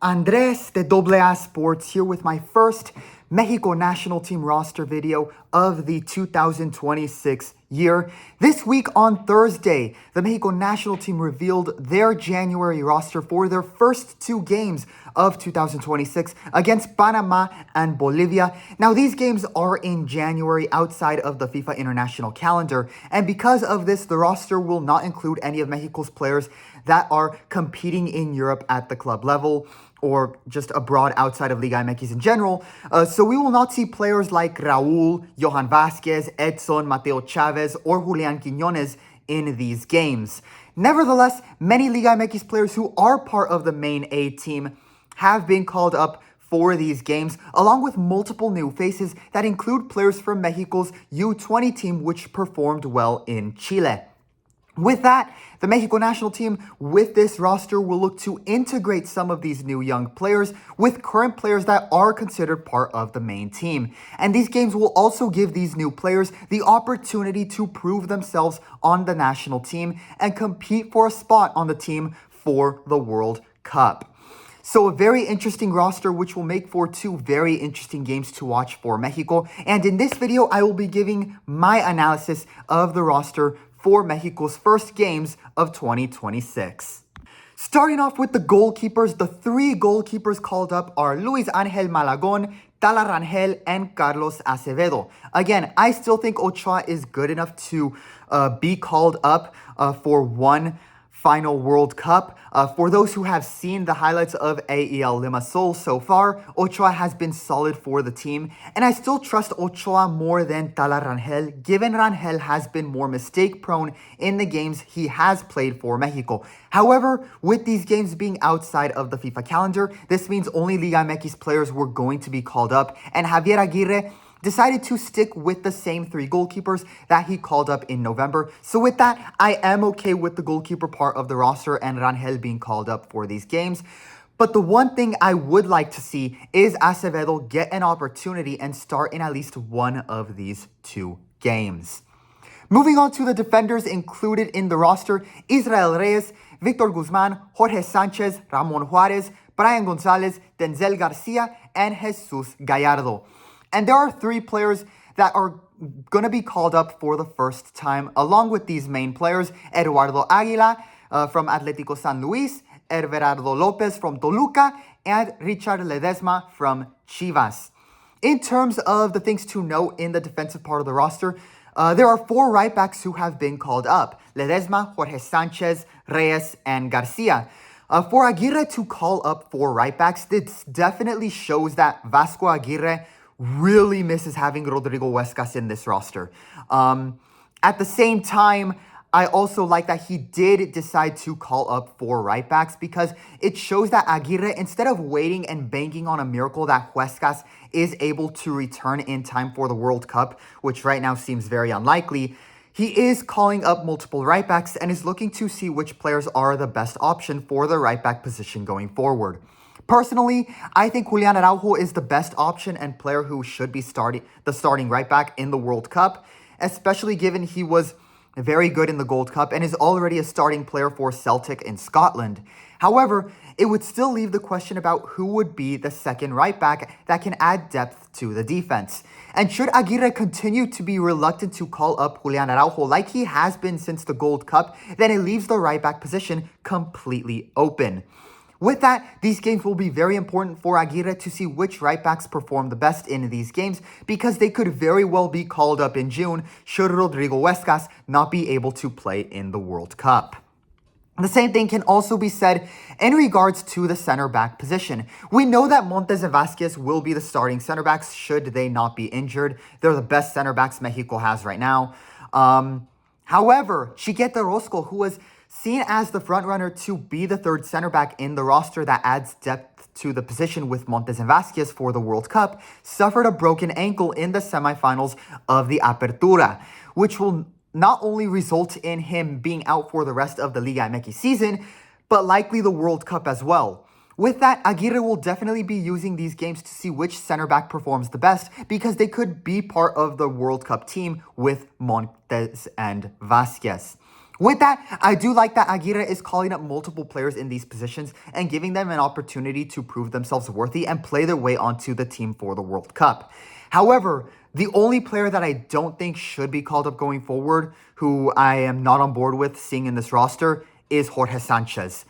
Andres de AA Sports here with my first Mexico National Team roster video of the 2026 year. This week on Thursday, the Mexico National Team revealed their January roster for their first two games of 2026 against Panama and Bolivia. Now, these games are in January outside of the FIFA international calendar, and because of this, the roster will not include any of Mexico's players that are competing in Europe at the club level or just abroad outside of Liga MX in general. So we will not see players like Raul, Johan Vazquez, Edson, Mateo Chavez, or Julian Quiñones in these games. Nevertheless, many Liga MX players who are part of the main A team have been called up for these games, along with multiple new faces that include players from Mexico's U20 team, which performed well in Chile. With that, the Mexico national team with this roster will look to integrate some of these new young players with current players that are considered part of the main team. And these games will also give these new players the opportunity to prove themselves on the national team and compete for a spot on the team for the World Cup. So a very interesting roster which will make for two very interesting games to watch for Mexico. And in this video, I will be giving my analysis of the roster for Mexico's first games of 2026. Starting off with the goalkeepers, the three goalkeepers called up are Luis Angel Malagon, Tala Rangel, and Carlos Acevedo. Again, I still think Ochoa is good enough to be called up for one final World Cup. For those who have seen the highlights of AEL Limassol so far, Ochoa has been solid for the team, and I still trust Ochoa more than Tala Rangel, given Rangel has been more mistake-prone in the games he has played for Mexico. However, with these games being outside of the FIFA calendar, this means only Liga MX players were going to be called up, and Javier Aguirre decided to stick with the same three goalkeepers that he called up in November. So with that, I am okay with the goalkeeper part of the roster and Rangel being called up for these games. But the one thing I would like to see is Acevedo get an opportunity and start in at least one of these two games. Moving on to the defenders included in the roster: Israel Reyes, Victor Guzman, Jorge Sanchez, Ramon Juarez, Brian Gonzalez, Denzel Garcia, and Jesus Gallardo. And there are three players that are going to be called up for the first time, along with these main players: Eduardo Aguila from Atlético San Luis, Everardo Lopez from Toluca, and Richard Ledesma from Chivas. In terms of the things to note in the defensive part of the roster, there are four right backs who have been called up: Ledesma, Jorge Sanchez, Reyes, and Garcia. For Aguirre to call up four right backs, this definitely shows that Vasco Aguirre really misses having Rodrigo Huescas in this roster. At the same time, I also like that he did decide to call up four right backs, because it shows that Aguirre, instead of waiting and banking on a miracle that Huescas is able to return in time for the World Cup, which right now seems very unlikely, he is calling up multiple right backs and is looking to see which players are the best option for the right back position going forward. Personally, I think Julian Araujo is the best option and player who should be the starting right back in the World Cup, especially given he was very good in the Gold Cup and is already a starting player for Celtic in Scotland. However, it would still leave the question about who would be the second right back that can add depth to the defense. And should Aguirre continue to be reluctant to call up Julian Araujo like he has been since the Gold Cup, then it leaves the right back position completely open. With that, these games will be very important for Aguirre to see which right backs perform the best in these games, because they could very well be called up in June should Rodrigo Huescas not be able to play in the World Cup. The same thing can also be said in regards to the center back position. We know that Montes and Vazquez will be the starting center backs should they not be injured. They're the best center backs Mexico has right now. However, Chiquete Orozco, who was seen as the frontrunner to be the third center back in the roster that adds depth to the position with Montes and Vazquez for the World Cup, suffered a broken ankle in the semifinals of the Apertura, which will not only result in him being out for the rest of the Liga MX season, but likely the World Cup as well. With that, Aguirre will definitely be using these games to see which center back performs the best, because they could be part of the World Cup team with Montes and Vazquez. With that, I do like that Aguirre is calling up multiple players in these positions and giving them an opportunity to prove themselves worthy and play their way onto the team for the World Cup. However, the only player that I don't think should be called up going forward, who I am not on board with seeing in this roster, is Jorge Sanchez.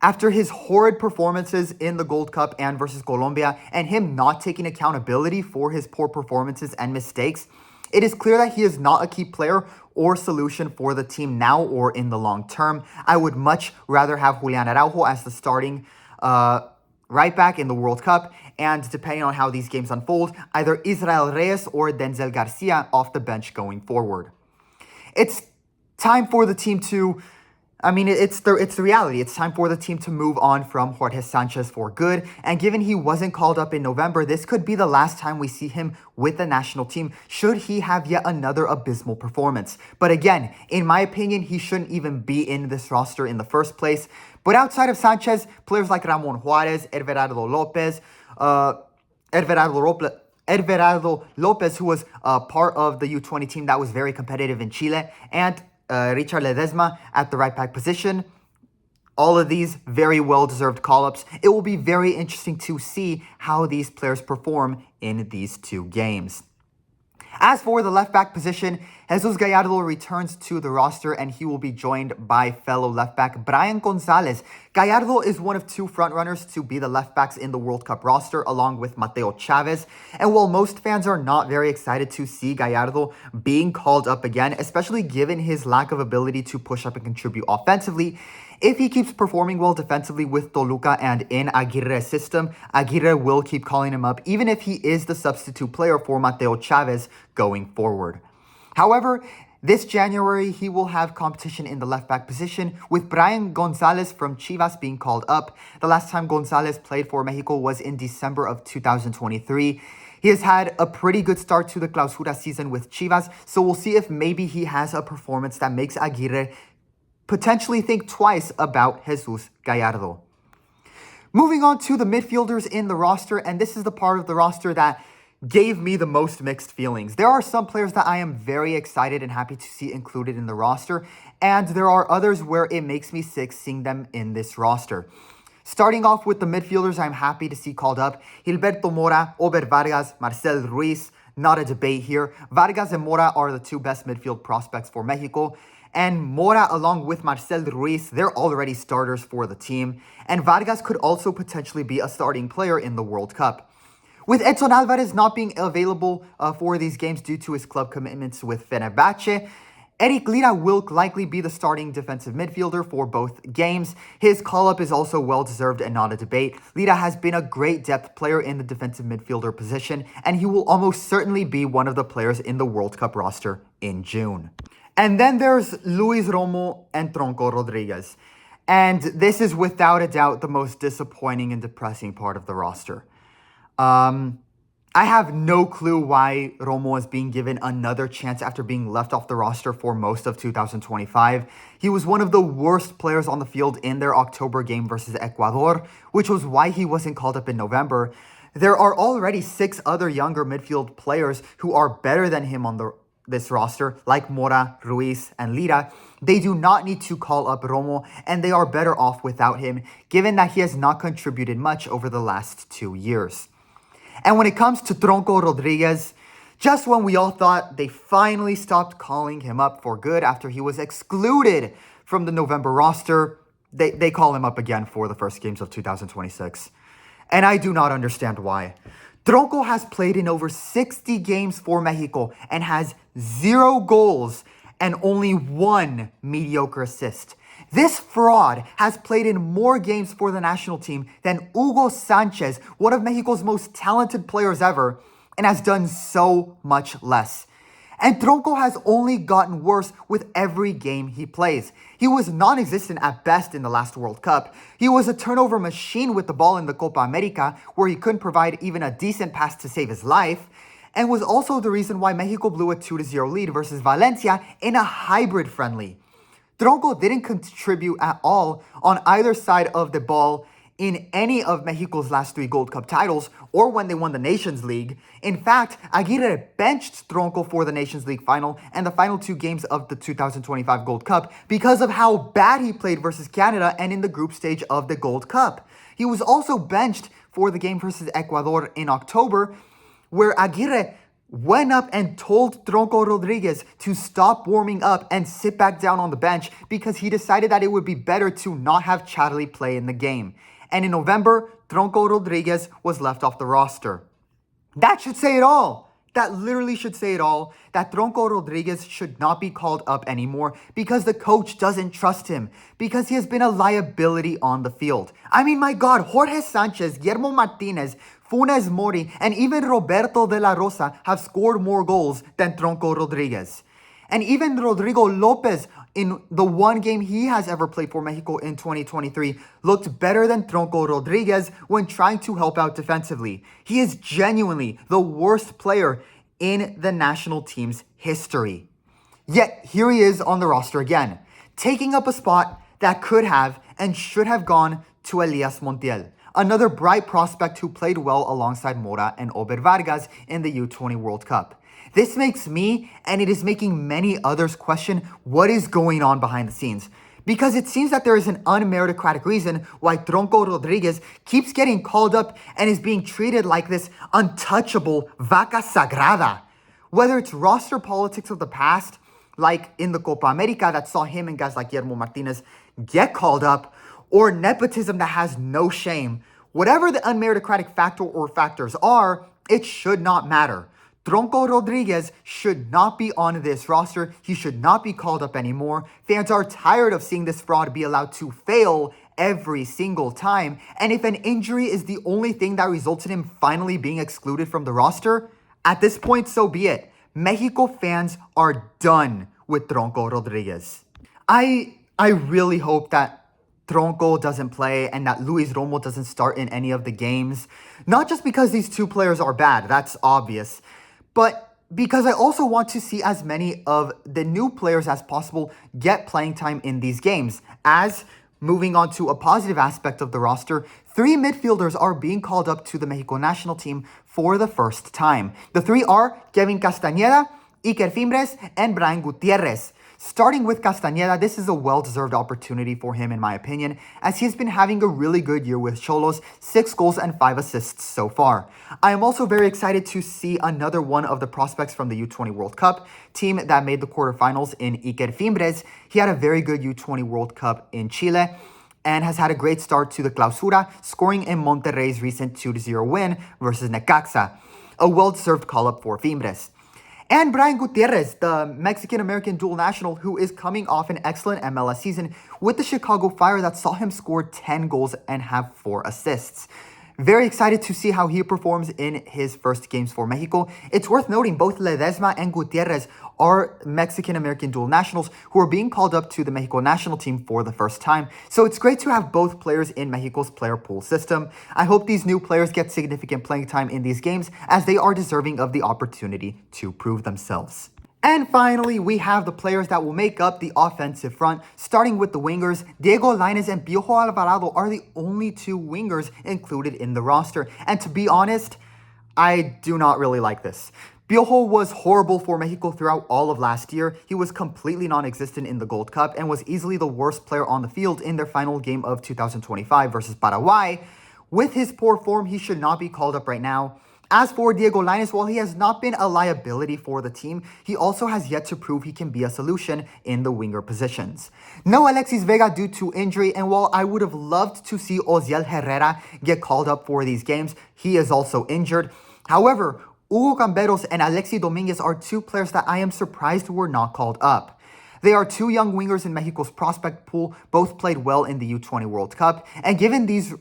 After his horrid performances in the Gold Cup and versus Colombia, and him not taking accountability for his poor performances and mistakes, it is clear that he is not a key player or solution for the team now or in the long term. I would much rather have Julian Araujo as the starting right back in the World Cup, and depending on how these games unfold, either Israel Reyes or Denzel Garcia off the bench going forward. It's time for the team to it's the reality. It's time for the team to move on from Jorge Sanchez for good. And given he wasn't called up in November, this could be the last time we see him with the national team, should he have yet another abysmal performance. But again, in my opinion, he shouldn't even be in this roster in the first place. But outside of Sanchez, players like Ramon Juarez, Everardo Lopez, who was part of the U20 team that was very competitive in Chile, and Richard Ledesma at the right back position. All of these very well-deserved call-ups. It will be very interesting to see how these players perform in these two games. As for the left back position, Jesus Gallardo returns to the roster and he will be joined by fellow left back Brian Gonzalez. Gallardo is one of two frontrunners to be the left backs in the World Cup roster along with Mateo Chavez. And while most fans are not very excited to see Gallardo being called up again, especially given his lack of ability to push up and contribute offensively, if he keeps performing well defensively with Toluca and in Aguirre's system, Aguirre will keep calling him up, even if he is the substitute player for Mateo Chavez going forward. However, this January, he will have competition in the left back position, with Brian Gonzalez from Chivas being called up. The last time Gonzalez played for Mexico was in December of 2023. He has had a pretty good start to the Clausura season with Chivas, so we'll see if maybe he has a performance that makes Aguirre potentially think twice about Jesus Gallardo. Moving on to the midfielders in the roster, and this is the part of the roster that gave me the most mixed feelings. There are some players that I am very excited and happy to see included in the roster, and there are others where it makes me sick seeing them in this roster. Starting off with the midfielders I'm happy to see called up: Gilberto Mora, Ober Vargas, Marcel Ruiz. Not a debate here. Vargas and Mora are the two best midfield prospects for Mexico. And Mora, along with Marcel Ruiz, they're already starters for the team. And Vargas could also potentially be a starting player in the World Cup. With Edson Alvarez not being available for these games due to his club commitments with Fenerbahce, Eric Lira will likely be the starting defensive midfielder for both games. His call-up is also well-deserved and not a debate. Lira has been a great depth player in the defensive midfielder position, and he will almost certainly be one of the players in the World Cup roster in June. And then there's Luis Romo and Tronco Rodriguez. And this is without a doubt the most disappointing and depressing part of the roster. I have no clue why Romo is being given another chance after being left off the roster for most of 2025. He was one of the worst players on the field in their October game versus Ecuador, which was why he wasn't called up in November. There are already 6 other younger midfield players who are better than him on this roster, like Mora, Ruiz, and Lira. They do not need to call up Romo, and they are better off without him, given that he has not contributed much over the last 2 years. And when it comes to Tronco Rodriguez, just when we all thought they finally stopped calling him up for good after he was excluded from the November roster, they call him up again for the first games of 2026. And I do not understand why. Tronco has played in over 60 games for Mexico and has 0 goals and only 1 mediocre assist. This fraud has played in more games for the national team than Hugo Sanchez, one of Mexico's most talented players ever, and has done so much less. And Tronco has only gotten worse with every game he plays. He was non-existent at best in the last World Cup. He was a turnover machine with the ball in the Copa America, where he couldn't provide even a decent pass to save his life, and was also the reason why Mexico blew a 2-0 lead versus Valencia in a hybrid friendly. Tronco didn't contribute at all on either side of the ball in any of Mexico's last 3 Gold Cup titles or when they won the Nations League. In fact, Aguirre benched Tronco for the Nations League final and the final 2 games of the 2025 Gold Cup because of how bad he played versus Canada and in the group stage of the Gold Cup. He was also benched for the game versus Ecuador in October, where Aguirre went up and told Tronco Rodriguez to stop warming up and sit back down on the bench because he decided that it would be better to not have Charlie play in the game. And in November, Tronco Rodriguez was left off the roster. That should say it all. That literally should say it all, that Tronco Rodriguez should not be called up anymore because the coach doesn't trust him, because he has been a liability on the field. I mean, my God, Jorge Sanchez, Guillermo Martinez, Funes Mori, and even Roberto de la Rosa have scored more goals than Tronco Rodriguez. And even Rodrigo Lopez, in the one game he has ever played for Mexico in 2023, looked better than Tronco Rodriguez when trying to help out defensively. He is genuinely the worst player in the national team's history. Yet, here he is on the roster again, taking up a spot that could have and should have gone to Elias Montiel, another bright prospect who played well alongside Mora and Ober Vargas in the U20 World Cup. This makes me, and it is making many others, question what is going on behind the scenes. Because it seems that there is an unmeritocratic reason why Tronco Rodriguez keeps getting called up and is being treated like this untouchable vaca sagrada. Whether it's roster politics of the past, like in the Copa America that saw him and guys like Guillermo Martinez get called up, or nepotism that has no shame, whatever the unmeritocratic factor or factors are, it should not matter. Tronco Rodriguez should not be on this roster. He should not be called up anymore. Fans are tired of seeing this fraud be allowed to fail every single time. And if an injury is the only thing that results in him finally being excluded from the roster, at this point, so be it. Mexico fans are done with Tronco Rodriguez. I really hope that Tronco doesn't play and that Luis Romo doesn't start in any of the games. Not just because these two players are bad, that's obvious, but because I also want to see as many of the new players as possible get playing time in these games. As, moving on to a positive aspect of the roster, 3 midfielders are being called up to the Mexico national team for the first time. The 3 are Kevin Castañeda, Iker Fimbres, and Brian Gutierrez. Starting with Castañeda, this is a well-deserved opportunity for him in my opinion, as he has been having a really good year with Xolos, 6 goals and 5 assists so far. I am also very excited to see another one of the prospects from the U20 World Cup team that made the quarterfinals in Iker Fimbres. He had a very good U20 World Cup in Chile and has had a great start to the Clausura, scoring in Monterrey's recent 2-0 win versus Necaxa. A well-deserved call-up for Fimbres. And Brian Gutierrez, the Mexican-American dual national who is coming off an excellent MLS season with the Chicago Fire that saw him score 10 goals and have 4 assists. Very excited to see how he performs in his first games for Mexico. It's worth noting both Ledesma and Gutierrez are Mexican-American dual nationals who are being called up to the Mexico national team for the first time. So it's great to have both players in Mexico's player pool system. I hope these new players get significant playing time in these games as they are deserving of the opportunity to prove themselves. And finally, we have the players that will make up the offensive front, starting with the wingers. Diego Lainez and Piojo Alvarado are the only 2 wingers included in the roster. And to be honest, I do not really like this. Piojo was horrible for Mexico throughout all of last year. He was completely non-existent in the Gold Cup and was easily the worst player on the field in their final game of 2025 versus Paraguay. With his poor form, he should not be called up right now. As for Diego Lainez, while he has not been a liability for the team, he also has yet to prove he can be a solution in the winger positions. No Alexis Vega due to injury, and while I would have loved to see Osiel Herrera get called up for these games, he is also injured. However, Hugo Camberos and Alexis Dominguez are 2 players that I am surprised were not called up. They are 2 young wingers in Mexico's prospect pool, both played well in the U20 World Cup, and given this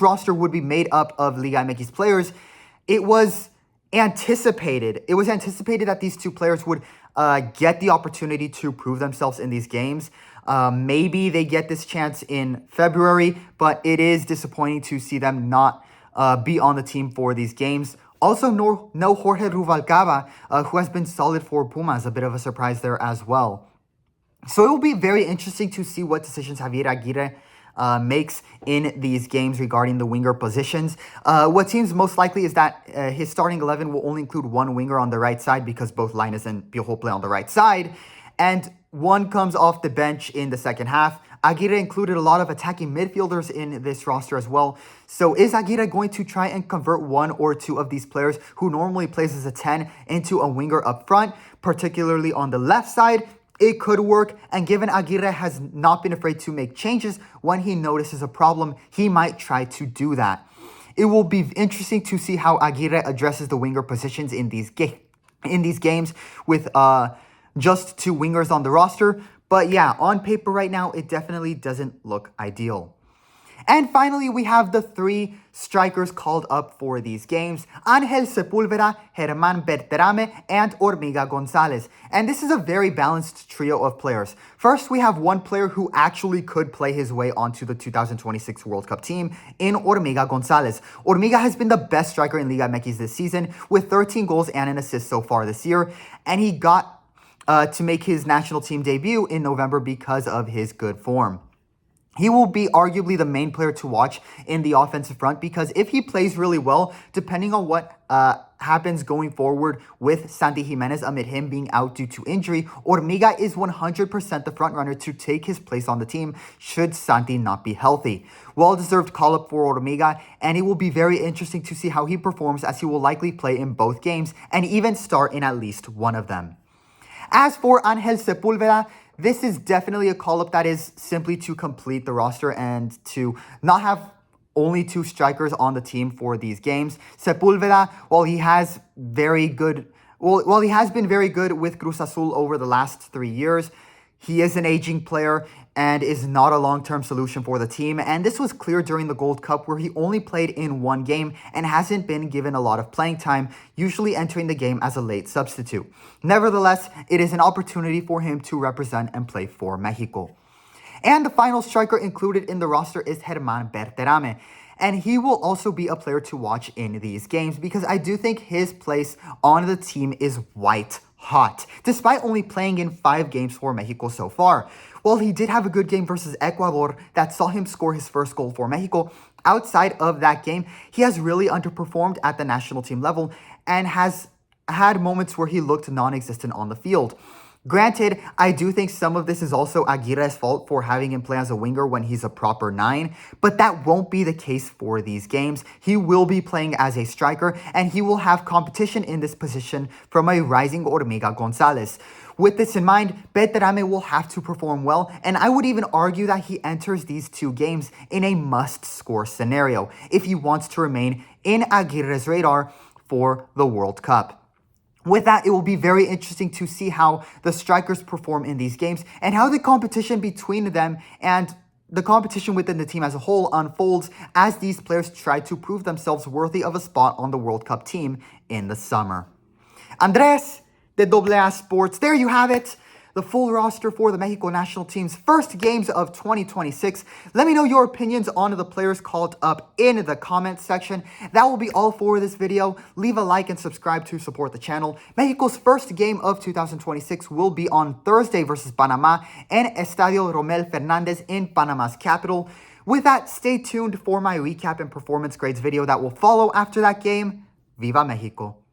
roster would be made up of Liga MX players, it was anticipated that these 2 players would get the opportunity to prove themselves in these games. Maybe they get this chance in February, but it is disappointing to see them not be on the team for these games. Also, no Jorge Rubalcaba, who has been solid for Pumas, a bit of a surprise there as well. So it will be very interesting to see what decisions Javier Aguirre makes in these games regarding the winger positions. What seems most likely is that his starting 11 will only include one winger on the right side because both Linus and Piojo play on the right side. And one comes off the bench in the second half. Aguirre included a lot of attacking midfielders in this roster as well. So is Aguirre going to try and convert one or two of these players who normally plays as a 10 into a winger up front, particularly on the left side? It could work, and given Aguirre has not been afraid to make changes when he notices a problem, he might try to do that. It will be interesting to see how Aguirre addresses the winger positions in these games with just two wingers on the roster. But yeah, on paper right now, it definitely doesn't look ideal. And finally, we have the three strikers called up for these games: Ángel Sepúlveda, Germán Berterame, and Hormiga González. And this is a very balanced trio of players. First, we have one player who actually could play his way onto the 2026 World Cup team in Hormiga González. Hormiga has been the best striker in Liga MX this season with 13 goals and an assist so far this year. And he got to make his national team debut in November because of his good form. He will be arguably the main player to watch in the offensive front because if he plays really well, depending on what happens going forward with Santi Jimenez amid him being out due to injury, Hormiga is 100% the front runner to take his place on the team should Santi not be healthy. Well-deserved call-up for Hormiga, and it will be very interesting to see how he performs as he will likely play in both games and even start in at least one of them. As for Ángel Sepúlveda, this is definitely a call-up that is simply to complete the roster and to not have only two strikers on the team for these games. Sepúlveda, while he has been very good with Cruz Azul over the last 3 years, he is an aging player and is not a long-term solution for the team. And this was clear during the Gold Cup where he only played in one game and hasn't been given a lot of playing time, usually entering the game as a late substitute. Nevertheless, it is an opportunity for him to represent and play for Mexico. And the final striker included in the roster is Germán Berterame. And he will also be a player to watch in these games because I do think his place on the team is white hot, despite only playing in 5 games for Mexico so far. While he did have a good game versus Ecuador that saw him score his first goal for Mexico, outside of that game, he has really underperformed at the national team level and has had moments where he looked non-existent on the field. Granted, I do think some of this is also Aguirre's fault for having him play as a winger when he's a proper 9, but that won't be the case for these games. He will be playing as a striker, and he will have competition in this position from a rising Hormiga González. With this in mind, Berterame will have to perform well, and I would even argue that he enters these 2 games in a must-score scenario if he wants to remain in Aguirre's radar for the World Cup. With that, it will be very interesting to see how the strikers perform in these games and how the competition between them and the competition within the team as a whole unfolds as these players try to prove themselves worthy of a spot on the World Cup team in the summer. Andres de AA Sports, there you have it. The full roster for the Mexico national team's first games of 2026. Let me know your opinions on the players called up in the comments section. That will be all for this video. Leave a like and subscribe to support the channel. Mexico's first game of 2026 will be on Thursday versus Panama in Estadio Romel Fernández in Panama's capital. With that, stay tuned for my recap and performance grades video that will follow after that game. Viva Mexico!